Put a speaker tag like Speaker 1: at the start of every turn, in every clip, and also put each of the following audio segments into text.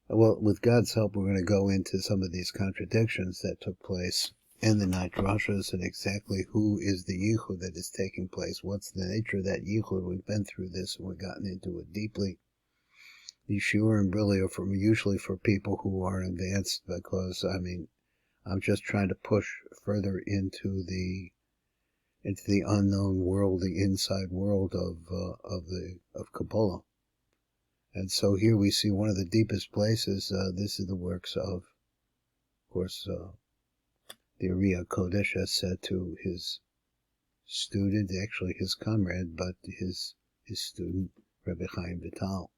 Speaker 1: Well, with God's help, we're going to go into some of these contradictions that took place in the night drushas and exactly who is the yichud that is taking place. What's the nature of that yichud? We've been through this and we've gotten into it deeply. These shiurim really are usually for people who are advanced because, I'm just trying to push further into the unknown world, the inside world of Kabbalah. And so here we see one of the deepest places. This is the works of course, the ARI Kodesh has said to his student, actually his comrade, but his student, Rebbe Chaim Vital.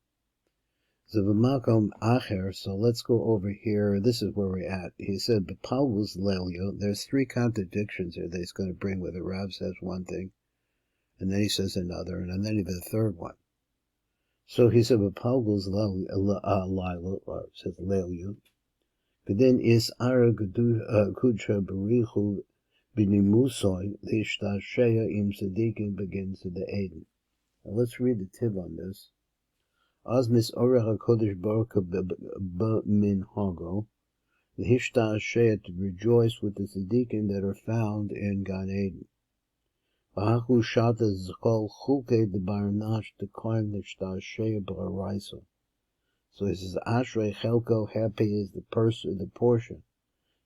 Speaker 1: Zavamakom Acher, so let's go over here. This is where we're at. He said, B'Palvus Lelio, there's three contradictions here that he's going to bring where the Rav says one thing, and then he says another, and then even a third one. So he said, B'Palvus Lelio, says Lelio, Then is Ara Kudsha Barichu Binimusoy, the Ishtashaya im Sadiqim begins to the Aiden. Now let's read the TIV on this. Osmis Orech HaKodesh Baruch Min Hago, the Ishtashaya to rejoice with the Sadiqim that are found in Gan Eden. Vahachu Shata Zchol Chuke the Barnash to Koim the Ishtashaya Baraisa. So he says, Ashrei Chelko, happy is the portion.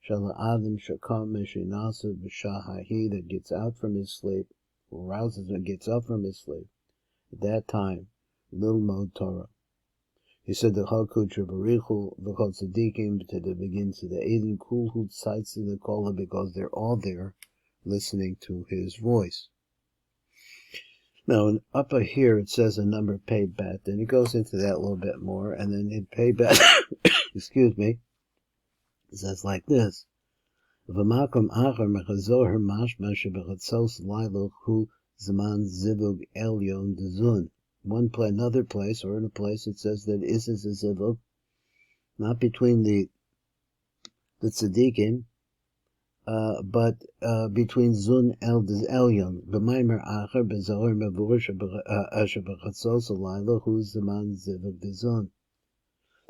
Speaker 1: Shala Adam Shakam Meshinasa V'Shahahi, that gets out from his sleep, or rouses and gets up from his sleep. At that time, Lil Mod Torah. He said, the Hakutra Barichu, the Chod Tzadikim, to the begins to the Eden Kulhut sites in the Kola, because they're all there listening to his voice. Now, up here it says a number paid bet, and it goes into that a little bit more, and then in pay bet, excuse me, it says like this. V'makom acher mechazoher mashma shebechatzos lailuch hu zman zivug elyon dezun. Another place, or in a place it says that is a zivug, not between the tzaddikim, but between Zun Elyon, B'maimer Acher, B'zohar Mavur Shebechatzos Alayla, who's the man Zivug the Zun.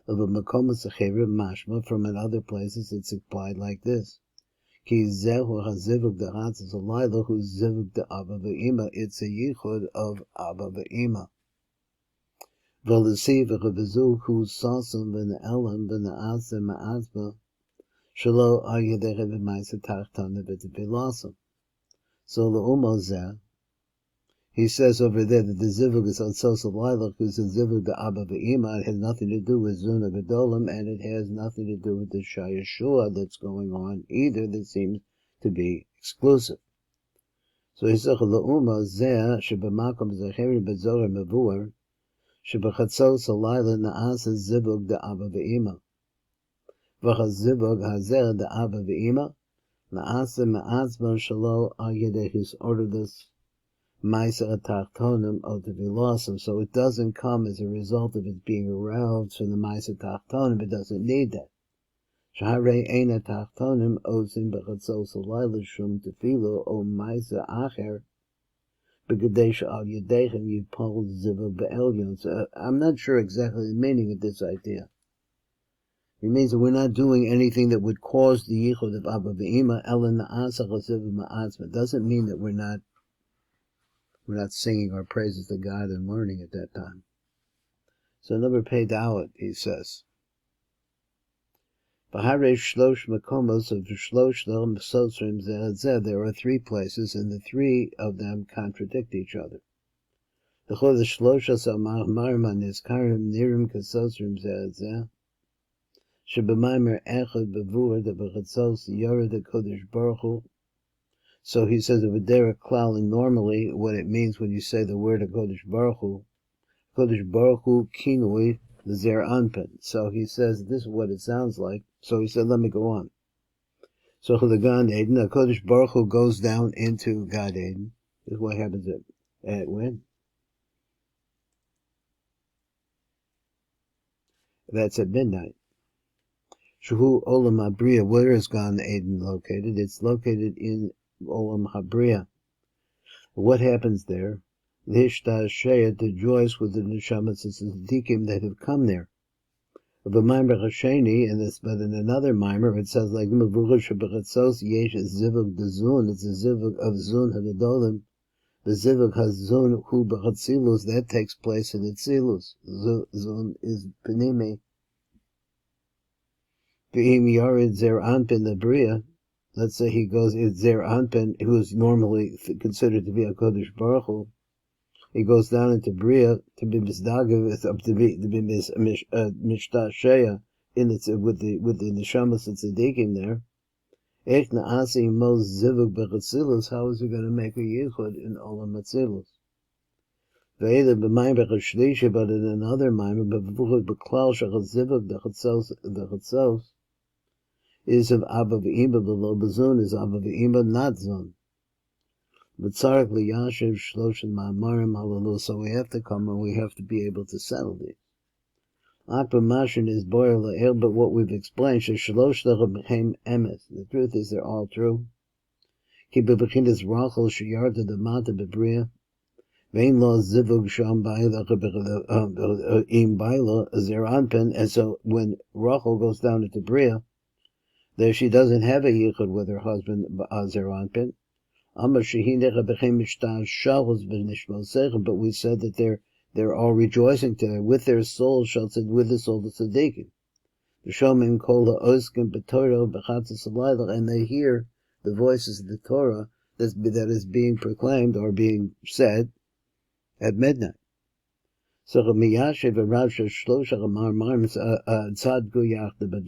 Speaker 1: Of a Makomas Achever Mashma, from in other places it's applied like this. Ki Zehu HaZivug the Hatzos Alayla, who's Zivug the Abba V'ima, it's a yichud of Abba V'ima. V'lesi V'chavizu, who's Sasam V'ne'elam V'ne'asim Ma'azma, Shalo Ayadeh V'maisa Tachtana V'tepilasam. So L'umozeh, he says over there that the zivug is on Sosa Lilac, who's the zivug the Abba V'ima. It has nothing to do with Zuna Gedolim, and it has nothing to do with the Shayashua that's going on either. That seems to be exclusive. So he says L'umozeh Shebamakom Zecheri B'Zohar Mavur Shebechatzos Alayla Na'asa Zivug the Abba V'ima. V'chazivug hazer the Abba V'ima, na'asa ma'atzman shalo ayedeh his orderless ma'isa atachtonim otavilasam. So it doesn't come as a result of it being aroused from the ma'isa tachtonim. It doesn't need that. Shaharei eina tachtonim otzim b'chatzos alayla shum tefilo o ma'isa acher b'gadesh al yedechem yipol zivug be'elyon. So I'm not sure exactly the meaning of this idea. It means that we're not doing anything that would cause the yichud of Abba V'ima, Ela Na'asa Chasiv Ma'atzma. It doesn't mean that we're not singing our praises to God and learning at that time. So number pei dawat, he says, B'harei shlosh makomos of shlosh l'om sotrim zeh zeh. There are three places, and the three of them contradict each other. The chodesh shloshas amar nizkarim nirim kasotrim zeh zeh. Shebemaimer echad bevur the bechatzos yara the kodesh baruch hu. So he says of a derek klal, and normally what it means when you say the word of kodesh baruch hu kinui the zer anpen. So he says this is what it sounds like. So he said, let me go on. So the Gan Eden, the kodesh baruch hu goes down into Gan Eden. This is what happens at when? That's at midnight. Shuhu Olam Habriya. Where is Gan Eden located? It's located in Olam Habriya. What happens there? The Ishtashaya to rejoice with the neshamas and tzaddikim that have come there. Of a mimer hasheni, and this, but in another mimer it says like Mevuchash Bechatzos Yesh Zivug de Zun. It's a zivug of Zun Hagadolim. The zivug has Zun Hu Bechatzilus, that takes place in Itzilus. Zun is Penimi. V'im Yared Zer Anpin the Bria. Let's say he goes, it's Zer Anpin, who is normally considered to be a Kodesh Baruch Hu. He goes down into Bria to be misdagav, to be mishtashaya in its with the neshamas and tzaddikim there. Ech naasi mos zivug bechatzilus. How is he going to make a yichud in olam atzilus? Ve'eda b'mayim bechashlisha, but in another mayim b'vuchud b'klal shachas zivug the chatzos is of abba v'imba below bezun, is abba v'imba not zun. So we have to come and we have to be able to settle these. Akbamashin is boyer la'el, but what we've explained, the truth is they're all true. Ki bebechinas rachel sheyarta demata bebria, vein lo zivug sham ba'ila im ba'ila zeranpen, and so when Rachel goes down into Bria, there she doesn't have a yichud with her husband zeranpen. But we said that they're all rejoicing together with their souls, with the soul of tzaddikim. And they hear the voices of the Torah that is being proclaimed or being said at midnight. But the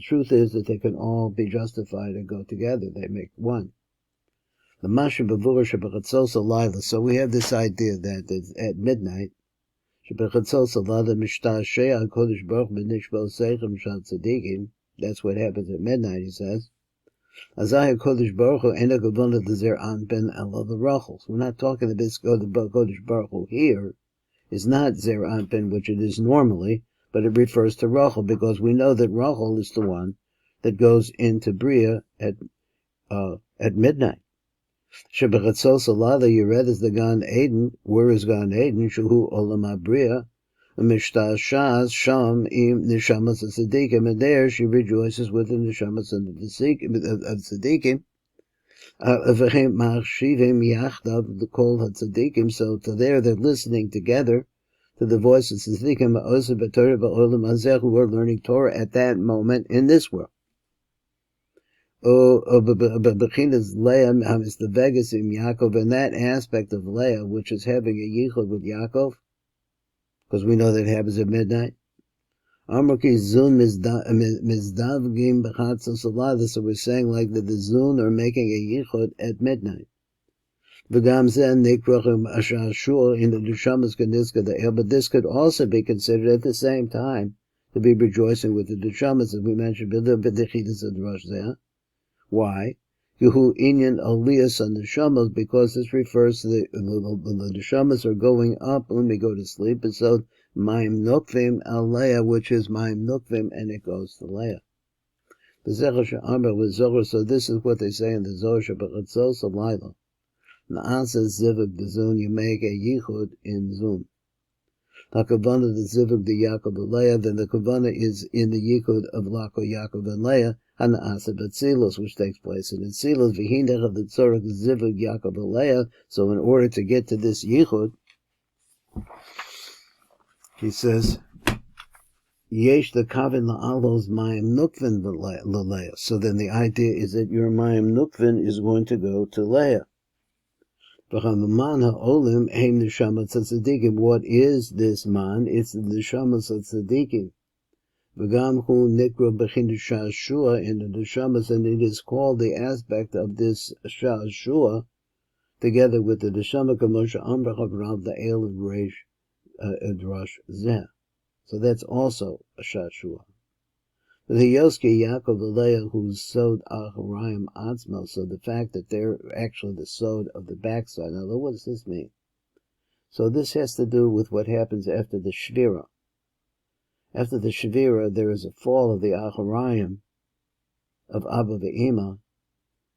Speaker 1: truth is that they can all be justified and go together. They make one. So we have this idea that at midnight, that's what happens at midnight, he says. We're not talking about this Kodesh Baruch Hu here. It's not Zer Anpin, which it is normally, but it refers to Rachel, because we know that Rachel is the one that goes into Bria at midnight. Shebechatzos alada Yered is the Gan Eden. Where is Gan Eden? Shuhu olam habriya, mishtashas sham im neshamas tzaddikim, and there she rejoices with the neshamas of tzaddikim. V'chem machshivim yachdav the kol hatzaddikim. So to there they're listening together to the voice of tzaddikim ha'oseh b'torah ba'olam hazeh, who are learning Torah at that moment in this world. Bechinas Leah is the Vegas in Yaakov, and that aspect of Leah, which is having a yichud with Yaakov, because we know that happens at midnight. Amrki Zun mizdavgim b'chatzos alada. So we're saying like that the Zun are making a yichud at midnight. V'gam zen nikrachim ashashur in the Dushamas kaniska the el, but this could also be considered at the same time to be rejoicing with the Dushamas, as we mentioned, b'dechidas of Rosh Zeh. Why? Yuhu inyan aliyas on the neshamas, because this refers to the neshamas are going up when we go to sleep, and so ma'im nukvim al Leah, which is ma'im nukvim, and it goes to Leah. So this is what they say in the Zohar, Shebechatzos alayla. Na'asa zivug the Zun, you make a yichud in Zun. Hakavanot the zivug the Yaakov and Leah, then the Kavanah is in the yichud of Lako Yaakov and Leah, Hana'asa b'tzilus, which takes place in Tzilus, v'hinech of the tzorach zivug Yaakov and Leah. So in order to get to this yichud, he says, yesh the kavin la'alos mayim nukvin l'Leah. So then the idea is that your mayim nukvin is going to go to Leah. V'chamaman ha'olim heim neshamas tzaddikim. What is this man? It's the neshamas tzaddikim. V'gam hu nikra b'chinas shashua in the neshamas, and it is called the aspect of this shashua together with the neshama kamosha amrach rav the el and reish drush zeh. So that's also a shashua. The Yoski Yaakov Leah, who's sod acharayim atzmo, so the fact that they're actually the sod of the backside. Now, what does this mean? So this has to do with what happens after the shvira. After the shvira, there is a fall of the acharayim of Abba ve'Ima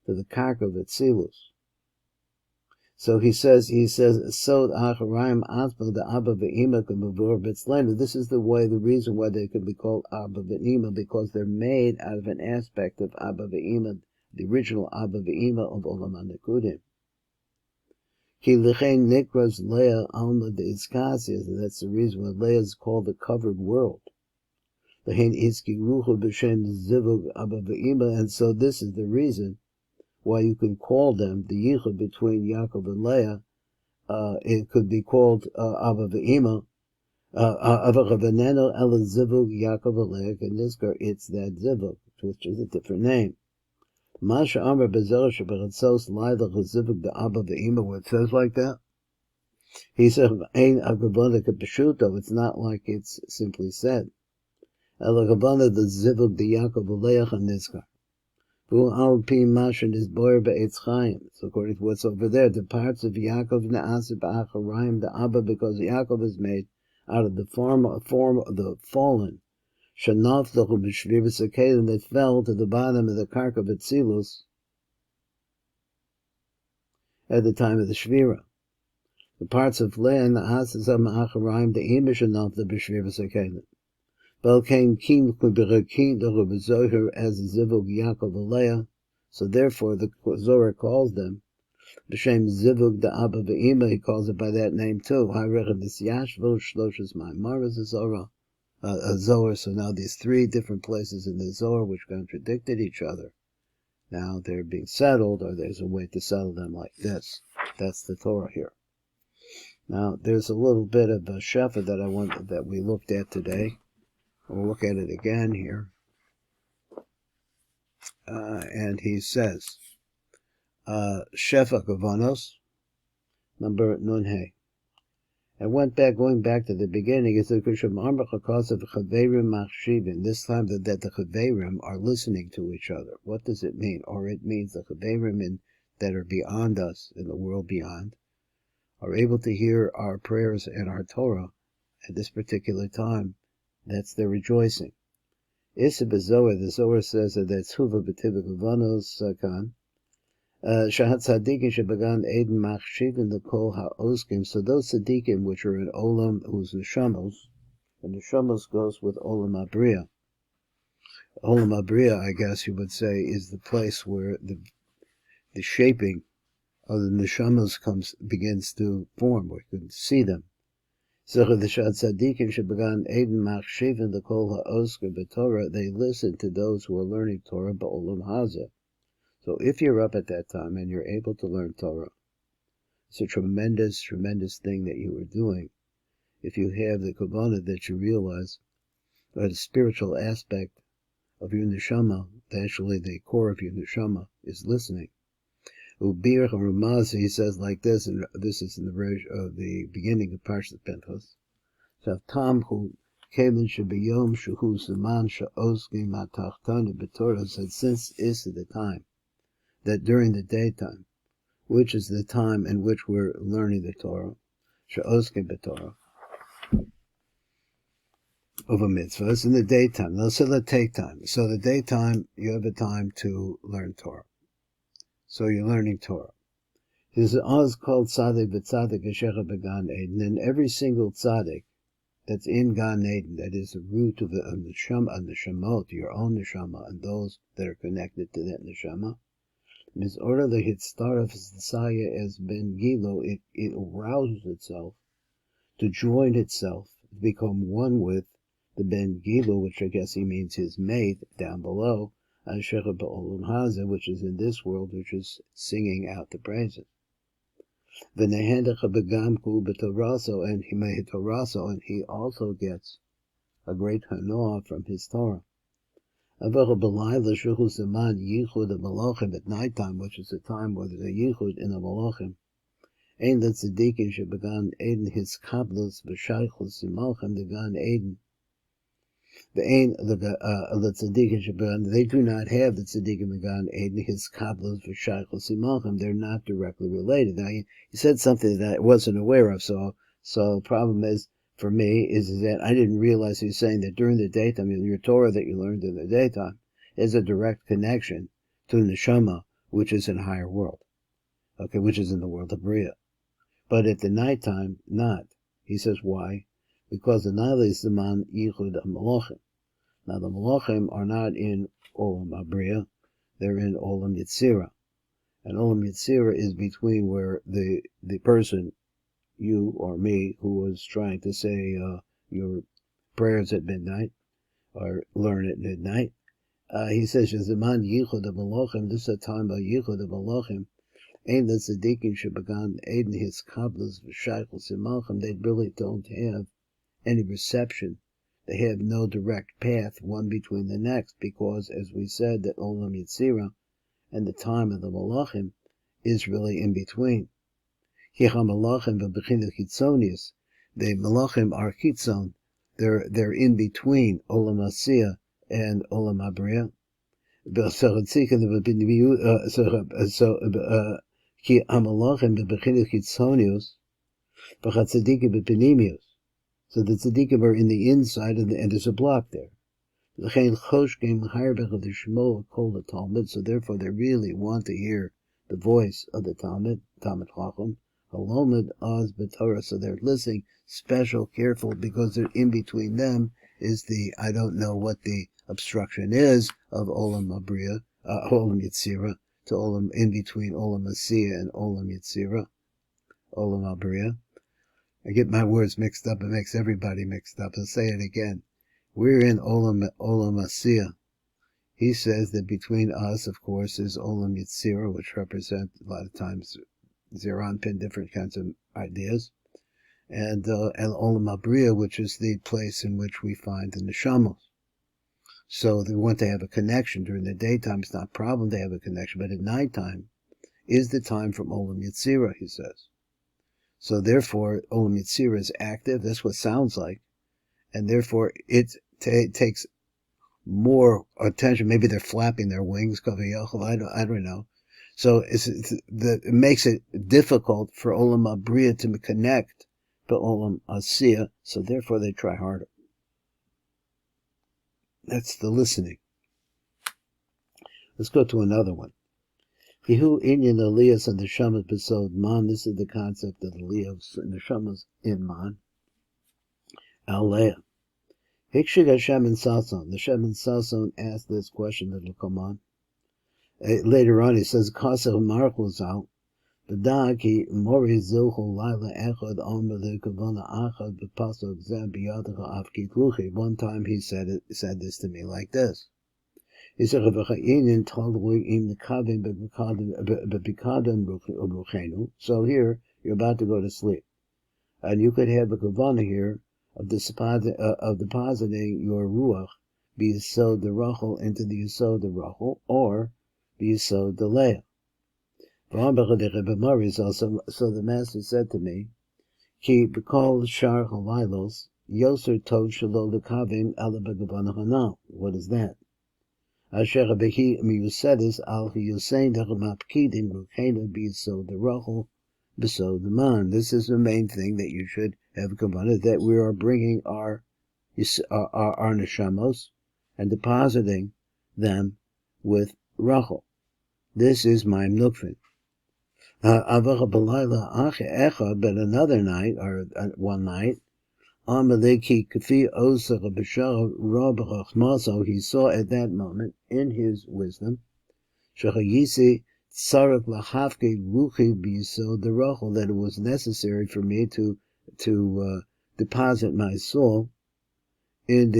Speaker 1: to the karka of Tzilus. So he says, Sod Acharayim Atma the Abba Ve'ima K'mavur B'Tzlenu. This is the reason why they could be called Abba Ve'ima, because they're made out of an aspect of Abba Ve'ima, the original Abba Ve'ima of Olam HaNekudim. Ki L'chein Nikras Leah Alma De'izkaziyas, and that's the reason why Leah is called the covered world. L'chein Iski Ruchu B'Shem Zivug Abba Ve'ima, and so this is the reason why you can call them the yichud between Yaakov and Leah. It could be called Abba Ve'ima, Ava Chavaneno Ela Zivug Yaakov and Leah Keniskar. It's that Zivug, which is a different name. Masha Amar Bezer Shebechatzos Laila Chazivug the Abba Ve'ima. Where it says like that, he said, "Ein Hakavanot K'Peshuto." It's not like it's simply said. Ela Hakavanot the Zivug the Yaakov and Leah Keniskar. So according to what's over there, the parts of Yaakov Na'asib Acharayim the Abba, because Yaakov is made out of the form of the fallen, Shanaftachu B'Shviras Akelim, that fell to the bottom of the Karka of Atzilus at the time of the Shvira. The parts of Leah Na'asib Acharayim the Ima Shanafta B'Shviras Akelim. Belkain Kin Kubirakin the Zohar as Zivug Yaakov Leah. So therefore the Zohar calls them B'Shem Zivug the Abba Ve'ima. He calls it by that name too. Ha'recha Yashvo Shloshas Ma'amaras Zohar. So now these three different places in the Zohar which contradicted each other, now they're being settled, or there's a way to settle them like this. That's the Torah here. Now there's a little bit of a shefa that we looked at today. We'll look at it again here. And he says, Shefa Hakavanot, number Nunhe. And going back to the beginning, it says, this time that the Chaverim are listening to each other. What does it mean? Or it means the Chaverim that are beyond us, in the world beyond, are able to hear our prayers and our Torah at this particular time. That's their rejoicing. Issa B'Zohar, the Zohar says that that's Huva B'Tivik Havanos Kan. Shahat Tzadikim Shebagan Eden Machshivin the Kol HaOskim. So those Tzadikim which are in Olam, whose Neshamos, and Neshamos goes with Olam Abriya. Olam Abriya, I guess you would say, is the place where the shaping of the Neshamos begins to form, where you can see them. They listen to those who are learning Torah ba'olam hazeh. So if you're up at that time and you're able to learn Torah, it's a tremendous, tremendous thing that you are doing. If you have the kavanah that you realize that the spiritual aspect of your neshama, actually the core of your neshama, is listening. Ubir Ramaz, he says like this, and this is in the beginning of Parashat Pinchas. So Tam who came in Shabiyom Shuhu Siman Sha'oskim Atachtani B'Torah said, since is the time that during the daytime, which is the time in which we're learning the Torah, Sha'oskim B'Torah, of a mitzvah, it's in the daytime. They'll say let's take time. So the daytime, you have a time to learn Torah. So you're learning Torah. There's an Oz called Tzaddik B'Tzaddik Eshecha B'Gan Eden, and every single Tzaddik that's in Gan Eden, that is the root of the Neshamot, your own Neshama, and those that are connected to that Neshama. And it's order the Hitztaraf Saya as Ben Gilo, it arouses itself to join itself, to become one with the Ben Gilo, which I guess he means his mate down below, Asher Ba'olam Hazeh, which is in this world, which is singing out the praises. V'nehendecha begamku b'toraso, and he made toraso, and he also gets a great hanoah from his Torah. Avera b'layla shuchu zeman yichud malachim at nighttime, which is the time where there's a yichud in the malachim. Ein the tzaddikim shebegan Eden his kablus v'shaychus simachem the Gan Eden. They do not have the tzaddikim in Gan Eden, his kabbalas for shaychus simachem. They're not directly related. Now, he said something that I wasn't aware of, so the problem is, for me, is that I didn't realize he was saying that during the daytime, your Torah that you learned in the daytime is a direct connection to the neshama, which is in a higher world. okay, which is in the world of Bria. But at the nighttime, not. He says, why? Because the night is the man Yichud HaMelachim. Now the Melachim are not in Olam Abriya, they're in Olam Yetzirah. And Olam Yetzirah is between where the person, you or me, who was trying to say your prayers at midnight, or learn at midnight, he says, Zaman Yichud HaMelachim, this is a time of Yichud HaMelachim, Ein the Tzaddikim Shebegan Eden his Kabbalas V'Shaychus Imachim, they really don't have any reception. They have no direct path one between the next, because, as we said, that Olam Yetzirah and the time of the Malachim is really in between. Hicha Malachim v'Bechina Chitzonius. The Malachim are Chitzon. They're in between Olam Asiyah and Olam Abriya. Ki Amalachim v'Bechina Chitzonius v'Chatzadikim v'Penimius. So the tzaddikim are in the inside, and there's a block there. So therefore they really want to hear the voice of the Talmud Chacham, Halomid Oz B'Torah. So they're listening special, careful, because they're in between them is the, I don't know what the obstruction is of Olam Abriya, Olam Yetzirah, to Olam, in between Olam Asiyah and Olam Yetzirah, Olam Abriya. I get my words mixed up. It makes everybody mixed up. I'll say it again. We're in Olam Asiyah. He says that between us, of course, is Olam Yetzirah, which represent a lot of times Zeranpin, different kinds of ideas, and Olam Abriya, which is the place in which we find the Neshamos. So they want to have a connection. During the daytime, it's not a problem to have a connection, but at nighttime is the time from Olam Yetzirah, he says. So therefore, Olam Yetzirah is active. That's what it sounds like. And therefore, it takes more attention. Maybe they're flapping their wings. I don't know. So it makes it difficult for Olam Abriya to connect to Olam Asiyah. So therefore, they try harder. That's the listening. Let's go to another one. Hihu inyan aliyas and the shamas besod man. This is the concept of the aliyas and the shamas in man. Al Leah. Hikshig Hashem and Sason. The Shem and Sason asked this question that will come on. Later on, he says, Kasa Marchus out. B'daki mori zilchu laila echad omer lekavana achad b'pasok zeh b'yadacha afkit luchi. One time he said this to me like this. He said, so here you're about to go to sleep. And you could have a kavana here of depositing your ruach, b'yisod the rachel, into the yisod the rachel, or b'yisod the leah. So the master said to me, Ki b'kol Shaar halaylos, yoser tod shelo lekavim ala b'kavana hanal. What is that? Asher behi miyusedis al hiyusein dechemapkidim ruchena b'yisod the rachel, b'sod the man. This is the main thing that you should have kavanah, that we are bringing our neshamos and depositing them with rachel. This is my nukvin. But another night, or one night, he saw at that moment, in his wisdom, that it was necessary for me to deposit my soul with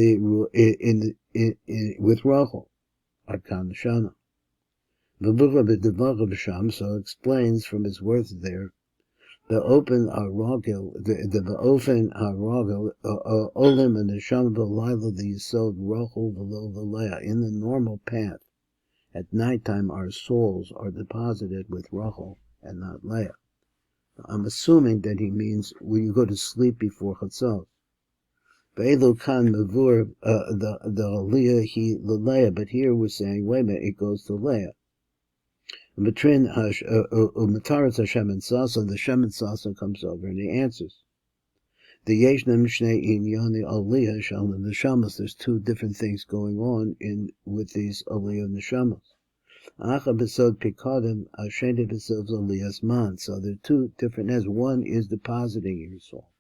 Speaker 1: rachel, arkan shana. So explains from his words there, the open harogel, the open harogel, olim and the sham v'layla the yisod rachel v'lo v'leah. In the normal path, at nighttime our souls are deposited with rachel and not leah. I'm assuming that he means when you go to sleep before chatzos. Ve'elu kan mavur the leah he leah, but here we're saying, wait a minute, it goes to leah. Between Mataras Hashem and Sason, the Shem and Sason comes over and he answers. The Yeshnem Shnei Inyani Aliyah Shalom Neshamas. There's two different things going on with these Aliyah Neshamas. Acha besod pikadim, asheni besod Leah's man. So there are two different ends. One is depositing your soul.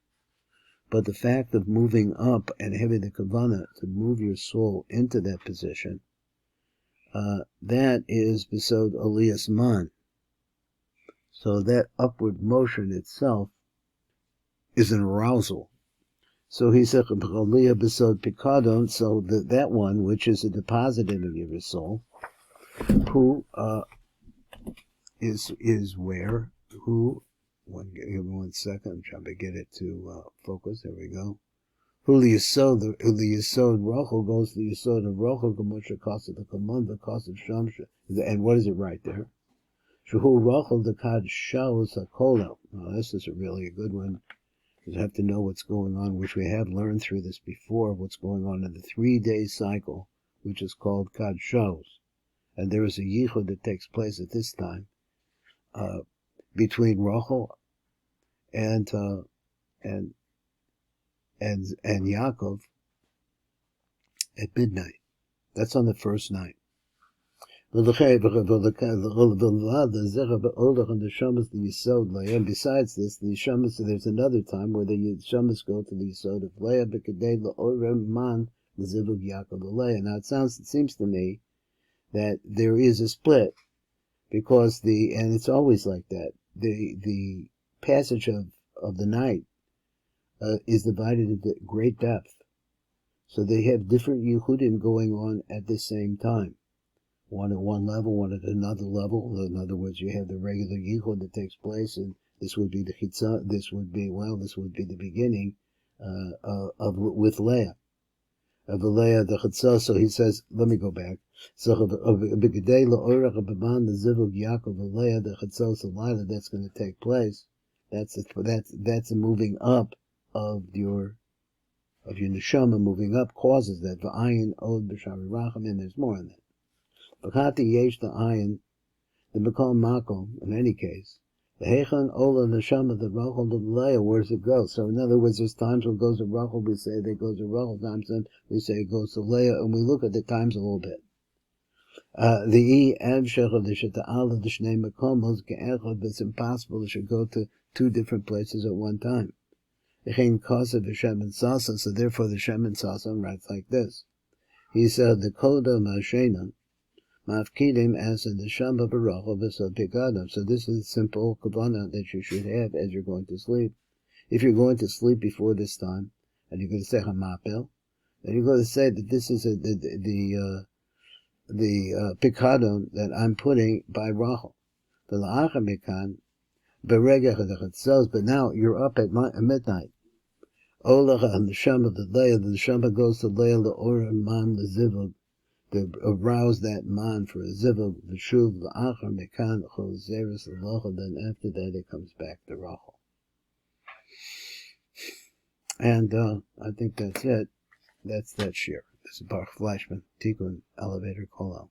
Speaker 1: But the fact of moving up and having the kavanah to move your soul into that position, that is besod Leah's man. So that upward motion itself is an arousal. So he said, Leah besod pikadon, so that one, which is a depositing of your soul, who is where, who, give me 1 second, I'm trying to get it to focus, there we go. Who the Yisod Rochel goes to the Yisod of Rochel, Gamusha Kasa the Kaman, the Kasa Shamsha. And what is it right there? Shuhu Rochel the Kad Shaos Hakola. Now, this is really a good one. You have to know what's going on, which we have learned through this before, what's going on in the 3-day cycle, which is called Kad Shaos. And there is a yichud that takes place at this time between Rochel and Yaakov at midnight. That's on the first night. And besides this, the Yeshamas, there's another time where the Yeshamas go to the Yisod of Leah, Now it seems to me that there is a split, because and it's always like that, the passage of the night is divided into great depth. So they have different Yehudim going on at the same time. One at one level, one at another level. In other words, you have the regular Yehud that takes place, and this would be the Chitzah, this would be the beginning with Leah. Of Leah, the Chitzah, so he says, let me go back. So, Begedei La'orach Abaman, the Zivug Yaakov, Leah, the Chitzah, Salila, that's going to take place. That's a moving up of your neshama. Moving up causes that. V'ayin od b'shari racham, and there's more on that. V'chati yesh the ayin, the Bekal Makom, in any case. The Hechan Ola Neshama, the Rachel, the Leah, where does it go? So in other words, there's times when it goes to Rachel, we say it goes to Rachel, times then we say it goes to Leah, and we look at the times a little bit. The E and Shechel, the Sheta'ala, the Shnei Mekomos, Ge'echad, it's impossible it should go to two different places at one time. Echein Kasa v'Shem and Sasa, so therefore the Shem and Sasa writes like this. He said, the Koda Mashena, Mafkidim as in the Shamba Barachel V'Sod Pigadam. So this is simple kavanah that you should have as you're going to sleep. If you're going to sleep before this time, and you're going to say Hamapel, then you're going to say that this is the Pikadon that I'm putting by Rachel. The La'achar Mikan, Beregach Chatzos, but now you're up at midnight. Olacha and the Shamba, the Shamba goes to Leah, the Orim, Man, the Zivug, to arouse that man for a zivug, v'shuv, v'achar, mekan, choseres, l'locha, then after that it comes back to Rachel. And I think that's it. That's that shear. This is Baruch Fleischman, Tikkun, Elevator, Kolal.